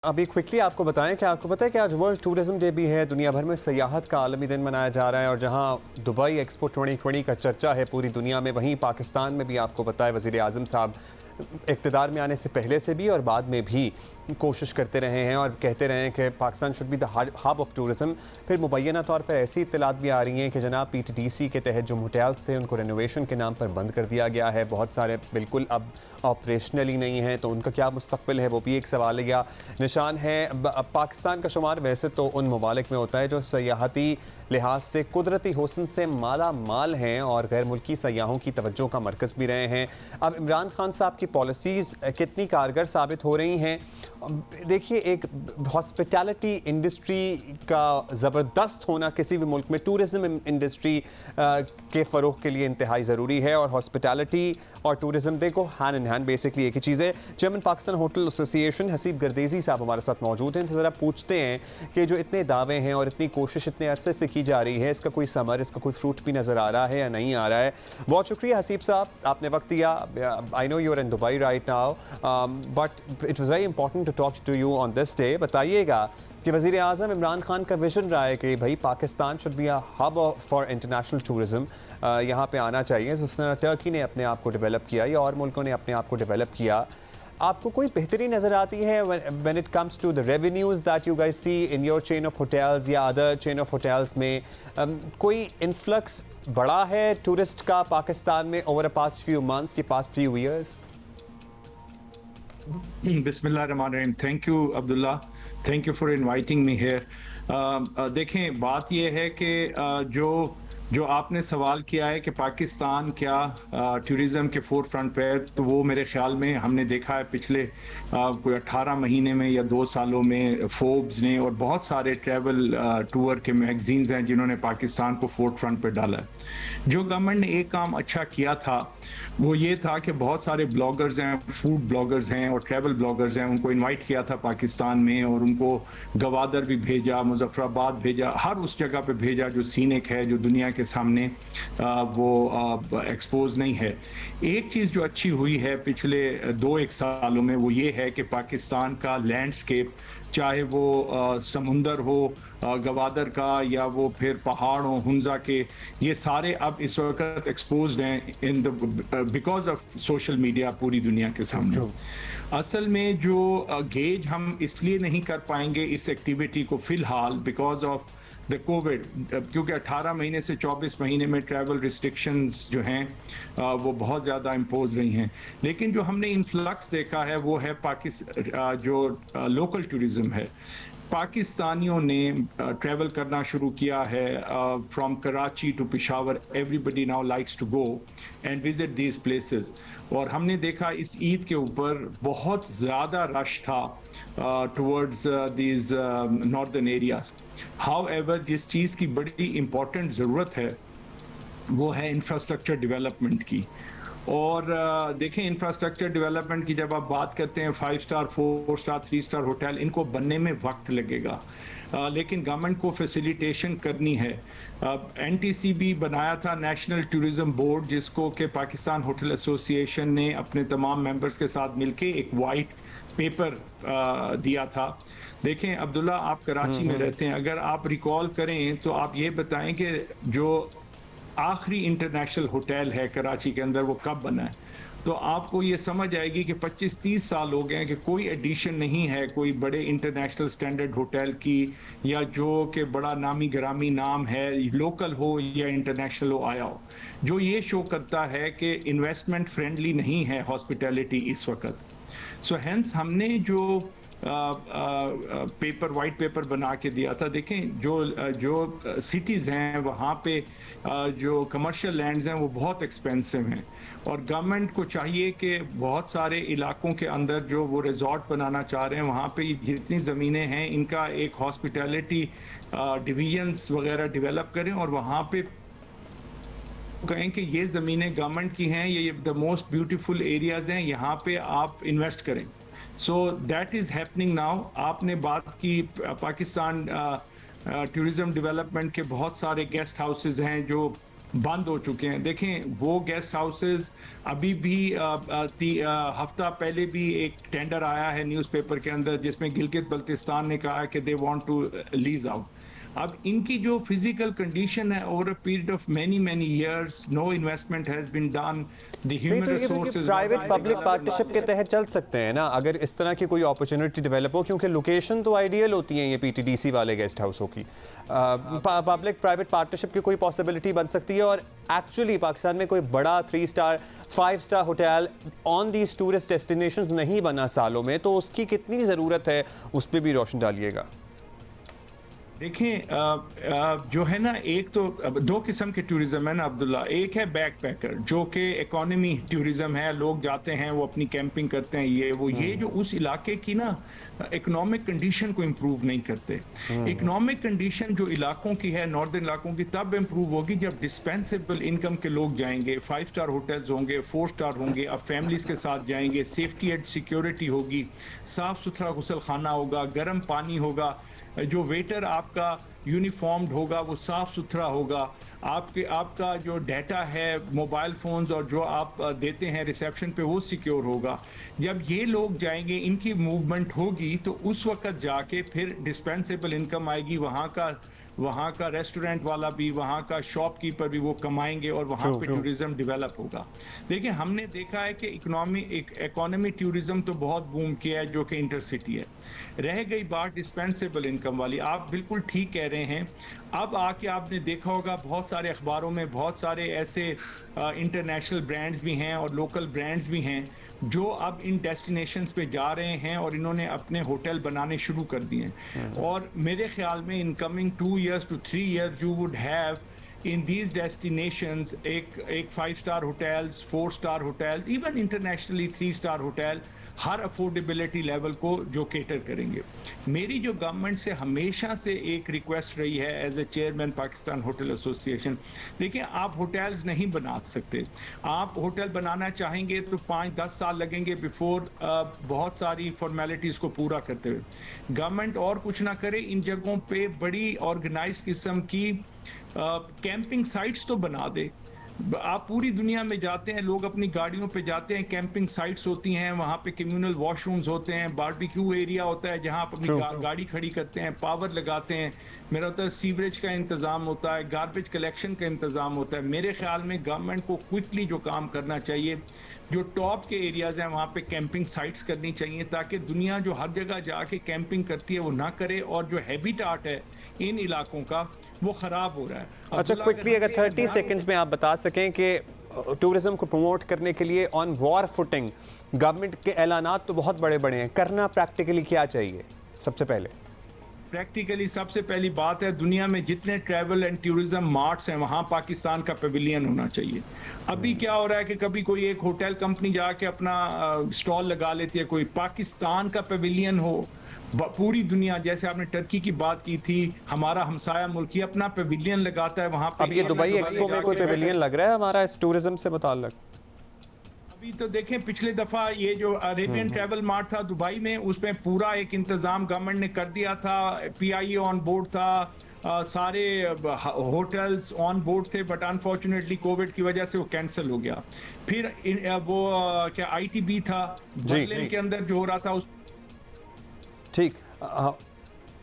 अभी क्विकली आपको बताएं कि आपको पता है कि आज वर्ल्ड टूरिज्म डे भी है। दुनिया भर में सयाहत का आलमी दिन मनाया जा रहा है और जहां दुबई एक्सपो 2020 का चर्चा है पूरी दुनिया में, वहीं पाकिस्तान में भी आपको पता है वज़ीर आज़म साहब इक़्तिदार में आने से पहले से भी और बाद में भी कोशिश करते रहे हैं और कहते रहे हैं कि Pakistan should be the hub of tourism. फिर मुबैना तौर पर ऐसी इत्तलात भी आ रही हैं कि जनाब PTDC के तहत जो होटल्स थे उनको रेनोवेशन के नाम पर बंद कर दिया गया है। बहुत सारे बिल्कुल अब ऑपरेशनली नहीं हैं, तो उनका क्या मुस्तक़बिल है वो भी एक सवाल या निशान है। पाकिस्तान का शुमार वैसे तो उन ममालिक में होता है जो सयाहती लिहाज से कुदरती हुस्न से माला माल हैं और गैर मुल्की सयाहों की तवज्जो का मरकज़ भी रहे हैं। अब इमरान खान साहब की पॉलिसीज़ कितनी कारगर साबित हो रही हैं। देखिए, एक हॉस्पिटैलिटी इंडस्ट्री का ज़बरदस्त होना किसी भी मुल्क में टूरिज़म इंडस्ट्री के फ़रोग़ के लिए इंतहाई ज़रूरी है और हॉस्पिटैलिटी और टूरिज़म देखो हैंड इन हैंड, बेसिकली एक ही चीज़ है। Chairman Pakistan hotel association Haseeb Gardezi साहब हमारे साथ मौजूद हैं। इनसे ज़रा पूछते हैं कि जो इतने दावे हैं और इतनी कोशिश इतने अरसे से की जा रही है, इसका कोई समर, इसका कोई फ्रूट भी नज़र आ रहा है या नहीं आ रहा है। बहुत शुक्रिया हसीब साहब, आपने वक्त दिया। I know you are in Dubai right now, but it was very important to talk to you on this day. बताइएगा कि वज़ीर आज़म इमरान खान का विजन रहा है कि भाई Pakistan should be a hub for international tourism, यहाँ पे आना चाहिए। जिस तरह टर्की ने अपने आप को डेवलप किया या और मुल्कों ने अपने आप को डेवलप किया, आपको कोई बेहतरी नज़र आती है when it comes to the revenues that you guys see in your chain of hotels या अदर चेन ऑफ होटल्स में? कोई इन्फ्लक्स बढ़ा है टूरिस्ट का पाकिस्तान में over the past few months, ये पास्ट फ्यू ईयर्स? बिस्मिल्लाहिर्रहमानिर्रहीम। Thank you Abdullah, thank you for inviting me here. देखें, बात यह है कि जो आपने सवाल किया है कि पाकिस्तान क्या टूरिज़्म के फोर फ्रंट पे है, तो वो मेरे ख्याल में हमने देखा है पिछले कोई 18 महीने में या 2 सालों में फोर्ब्स ने और बहुत सारे ट्रैवल टूर के मैगजीन्स हैं जिन्होंने पाकिस्तान को फोर्थ फ्रंट पे डाला है। जो गवर्नमेंट ने एक काम अच्छा किया था वो ये था कि बहुत सारे ब्लॉगर्स हैं, फूड ब्लॉगर्स हैं और ट्रैवल ब्लॉगर्स हैं, उनको इनवाइट किया था पाकिस्तान में और उनको गवादर भी भेजा, मुजफ्फराबाद भेजा, हर उस जगह पे भेजा जो सीनिक है, जो दुनिया के सामने वो एक्सपोज नहीं है। एक चीज़ जो अच्छी हुई है पिछले 2-1 सालों में वो ये है कि पाकिस्तान का लैंडस्केप, चाहे वो समुंदर हो गवादर का या वो फिर पहाड़ हो हुंजा के, ये सारे अब इस वक्त एक्सपोज्ड हैं in the because of social media पूरी दुनिया के सामने। असल में जो गेज हम इसलिए नहीं कर पाएंगे इस एक्टिविटी को फिलहाल बिकॉज ऑफ द कोविड, क्योंकि 18 महीने से 24 महीने में ट्रैवल रिस्ट्रिक्शंस जो हैं वो बहुत ज़्यादा इम्पोज रही हैं। लेकिन जो हमने इन्फ्लक्स देखा है वो है जो लोकल टूरिज़्म है। पाकिस्तानियों ने ट्रैवल करना शुरू किया है from Karachi to Peshawar. Everybody now likes to go and visit these places. और हमने देखा इस ईद के ऊपर बहुत ज़्यादा रश था towards these northern areas. However, जिस चीज़ की बड़ी इम्पोर्टेंट ज़रूरत है वो है इंफ्रास्ट्रक्चर डेवलपमेंट की। और देखें, इंफ्रास्ट्रक्चर डेवलपमेंट की जब आप बात करते हैं 5 स्टार, 4 स्टार, 3 स्टार होटल, इनको बनने में वक्त लगेगा, लेकिन गवर्नमेंट को फैसिलिटेशन करनी है। NTCB बनाया था, नेशनल टूरिज्म बोर्ड, जिसको कि पाकिस्तान होटल एसोसिएशन ने अपने तमाम मेंबर्स के साथ मिलके एक वाइट पेपर दिया था। देखें अब्दुल्ला, आप कराची में रहते हैं, अगर आप रिकॉल करें तो आप ये बताएं कि जो आखिरी इंटरनेशनल होटल है कराची के अंदर वो कब बना है, तो आपको ये समझ आएगी कि 25-30 साल हो गए हैं कि कोई एडिशन नहीं है कोई बड़े इंटरनेशनल स्टैंडर्ड होटल की, या जो कि बड़ा नामी ग्रामी नाम है, लोकल हो या इंटरनेशनल हो, आया हो, जो ये शो करता है कि इन्वेस्टमेंट फ्रेंडली नहीं है हॉस्पिटैलिटी इस वक्त। सो हेंस हमने जो पेपर, वाइट पेपर बना के दिया था। देखें, जो सिटीज़ हैं वहाँ पे जो कमर्शियल लैंड्स हैं वो बहुत एक्सपेंसिव हैं और गवर्नमेंट को चाहिए कि बहुत सारे इलाकों के अंदर जो वो रिजॉर्ट बनाना चाह रहे हैं वहाँ पे जितनी ज़मीनें हैं इनका एक हॉस्पिटैलिटी डिवीजन्स वगैरह डेवलप करें और वहाँ पे कहें कि ये ज़मीनें गवर्नमेंट की हैं, ये द मोस्ट ब्यूटीफुल एरियाज़ हैं, यहाँ पे आप इन्वेस्ट करें। So that is happening now. आपने बात की पाकिस्तान टूरिज़्म डेवलपमेंट के बहुत सारे गेस्ट हाउसेज हैं जो बंद हो चुके हैं। देखें वो गेस्ट हाउसेस अभी भी हफ्ता पहले भी एक टेंडर आया है न्यूज़पेपर के अंदर जिसमें गिलगित बल्तिस्तान ने कहा है कि they want to lease out. अब इनकी जो फिजिकल कंडीशन है over a period of many years no investment has been done, the नहीं ह्यूमन तो ये रिसोर्सेज प्राइवेट पब्लिक पार्टनरशिप के तहत चल सकते हैं ना, अगर इस तरह की कोई अपॉर्चुनिटी डेवलप हो, क्योंकि लोकेशन तो आइडियल होती है ये पीटीडीसी वाले गेस्ट हाउसों की। पब्लिक प्राइवेट पार्टनरशिप की कोई पॉसिबिलिटी बन सकती है, और एक्चुअली पाकिस्तान में कोई बड़ा 3 star 5 star hotel on these tourist destinations नहीं बना सालों में, तो उसकी कितनी ज़रूरत है उस पर भी रोशन डालिएगा। देखें जो है ना, एक तो दो किस्म के टूरिज्म है ना अब्दुल्ला। एक है बैक पैकर जो कि इकोनॉमी टूरिज्म है, लोग जाते हैं वो अपनी कैंपिंग करते हैं, ये जो उस इलाके की ना इकोनॉमिक कंडीशन को इम्प्रूव नहीं करते। इकोनॉमिक कंडीशन जो इलाकों की है, नॉर्दर्न इलाकों की, तब इम्प्रूव होगी जब डिस्पेंसेबल इनकम के लोग जाएंगे, 5 स्टार होटल्स होंगे, 4 स्टार होंगे, अब फैमिलीज के साथ जाएंगे, सेफ्टी एंड सिक्योरिटी होगी, साफ सुथरा गुसल खाना होगा, गर्म पानी होगा, जो वेटर आपका यूनिफॉर्म्ड होगा वो साफ सुथरा होगा, आपका जो डाटा है मोबाइल फोन्स और जो आप देते हैं रिसेप्शन पे वो सिक्योर होगा। जब ये लोग जाएंगे, इनकी मूवमेंट होगी, तो उस वक्त जाके फिर डिस्पेंसेबल इनकम आएगी, वहाँ का रेस्टोरेंट वाला भी, वहाँ का शॉपकीपर भी वो कमाएंगे और वहाँ पे टूरिज्म डेवलप होगा। देखिए हमने देखा है कि इकोनॉमी टूरिज्म तो बहुत बूम किया है जो कि इंटरसिटी है। रह गई बात डिस्पेंसेबल इनकम वाली, आप बिल्कुल ठीक कह रहे हैं। अब आके आपने देखा होगा बहुत सारे अखबारों में बहुत सारे ऐसे इंटरनेशनल ब्रांड्स भी हैं और लोकल ब्रांड्स भी हैं जो अब इन डेस्टिनेशंस पे जा रहे हैं और इन्होंने अपने होटल बनाने शुरू कर दिए हैं। और मेरे ख्याल में in coming 2 years to 3 years you would have in these destinations एक 5 star hotels, 4 star hotel, even internationally 3 star hotel, हर अफोर्डेबिलिटी लेवल को जो केटर करेंगे। मेरी जो गवर्नमेंट से हमेशा से एक रिक्वेस्ट रही है as a chairman Pakistan hotel association, देखिए आप होटल्स नहीं बना सकते। आप होटल बनाना चाहेंगे तो 5-10 साल लगेंगे बिफोर बहुत सारी फॉर्मेलिटीज़ को पूरा करते हुए। गवर्नमेंट और कुछ ना करे, इन जगहों पे बड़ी ऑर्गेनाइज्ड किस्म की कैंपिंग साइट्स तो बना दे। आप पूरी दुनिया में जाते हैं, लोग अपनी गाड़ियों पे जाते हैं, कैंपिंग साइट्स होती हैं, वहाँ पे कम्युनल वॉशरूम्स होते हैं, बारबेक्यू एरिया होता है जहाँ आप अपनी गाड़ी खड़ी करते हैं, पावर लगाते हैं, मेरा होता है सीवरेज का इंतज़ाम होता है, गार्बेज कलेक्शन का इंतज़ाम होता है। मेरे ख्याल में गवर्नमेंट को क्विकली जो काम करना चाहिए, जो टॉप के एरियाज़ हैं वहाँ पे कैंपिंग साइट्स करनी चाहिए, ताकि दुनिया जो हर जगह जाके कैंपिंग करती है वो ना करे, और जो हैबिटाट है इन इलाकों का वो ख़राब हो रहा है। अच्छा, क्विकली अगर 30 सेकंड्स में आप बता सकें कि टूरिज्म को प्रमोट करने के लिए ऑन वॉर फुटिंग गवर्नमेंट के ऐलानात तो बहुत बड़े बड़े हैं, करना प्रैक्टिकली क्या चाहिए? सबसे पहले प्रैक्टिकली सबसे पहली बात है, दुनिया में जितने ट्रैवल एंड टूरिज्म मार्ट्स हैं वहाँ पाकिस्तान का पेविलियन होना चाहिए। अभी क्या हो रहा है कि कभी कोई एक होटल कंपनी जाके अपना स्टॉल लगा लेती है, कोई पाकिस्तान का पेविलियन हो। पूरी दुनिया, जैसे आपने टर्की की बात की थी, हमारा हमसाया मुल्क ही अपना पेविलियन लगाता है वहाँ पे। अब ये दुबई एक्सपो में कोई पेविलियन लग रहा है हमारा इस टूरिज्म से मुताल्लिक? अभी तो देखें, पिछले दफा ये जो अरेबियन ट्रैवल मार्ट था दुबई में, उसमें पूरा एक इंतजाम गवर्नमेंट ने कर दिया था, PIA ऑन बोर्ड था, सारे होटल्स ऑन बोर्ड थे, बट अनफॉर्चुनेटली कोविड की वजह से वो कैंसिल हो गया। फिर वो क्या ITB था बर्लिन के अंदर जो हो रहा था उस ठीक।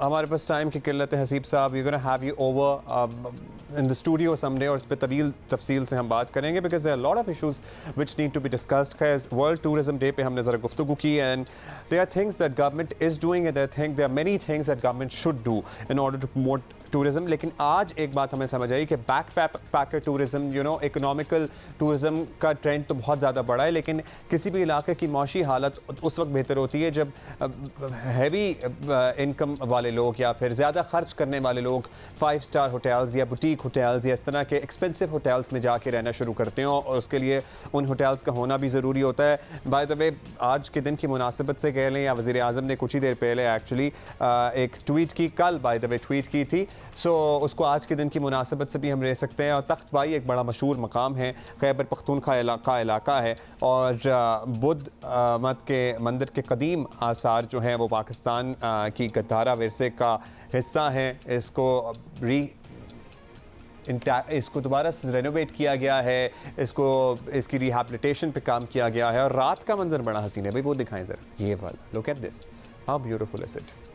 हमारे पास टाइम की किल्लत है हसीब साहब, we gonna have you over in the studio someday और इस पर तवील तफसील से हम बात करेंगे, because there are lot of issues which need to be discussed. खैर, वर्ल्ड टूरिज्म डे पे हमने ज़रा गुफ्तगू की, and there are things that government is doing and there are many things that government should do in order to promote tourism. लेकिन आज एक बात हमें समझ आई कि back packer tourism, you know, economical tourism का ट्रेंड तो बहुत ज़्यादा बढ़ा है, लेकिन किसी भी इलाके की मौशी हालत उस वक्त बेहतर होती है जब हैवी इनकम वाले लोग या फिर ज़्यादा खर्च करने वाले लोग 5 स्टार होटल्स या बुटीक होटल्स या इस तरह के एक्सपेंसिव होटल्स में जाके रहना शुरू करते हो, और उसके लिए उन होटल्स का होना भी ज़रूरी होता है। बाय द वे, आज के दिन की मुनासिबत से कह लें, या वज़ीर आज़म ने कुछ ही देर पहले एक्चुअली एक ट्वीट की, कल बाय द वे ट्वीट की थी, सो उसको आज के दिन की मुनासिबत से भी हम ले सकते हैं। और तख्त भाई एक बड़ा मशहूर मकाम है, खैबर पख्तूनख्वा इलाका है, और बुद्ध मत के मंदिर के कदीम आसार जो हैं वो पाकिस्तान की गद्दारा विरसे का हिस्सा हैं। इसको इसको दोबारा से रेनोवेट किया गया है, इसकी रिहैबिलिटेशन पे काम किया गया है और रात का मंजर बड़ा हसीन है भाई, वो दिखाएं ज़रा, ये वाला, look at this, how beautiful is it.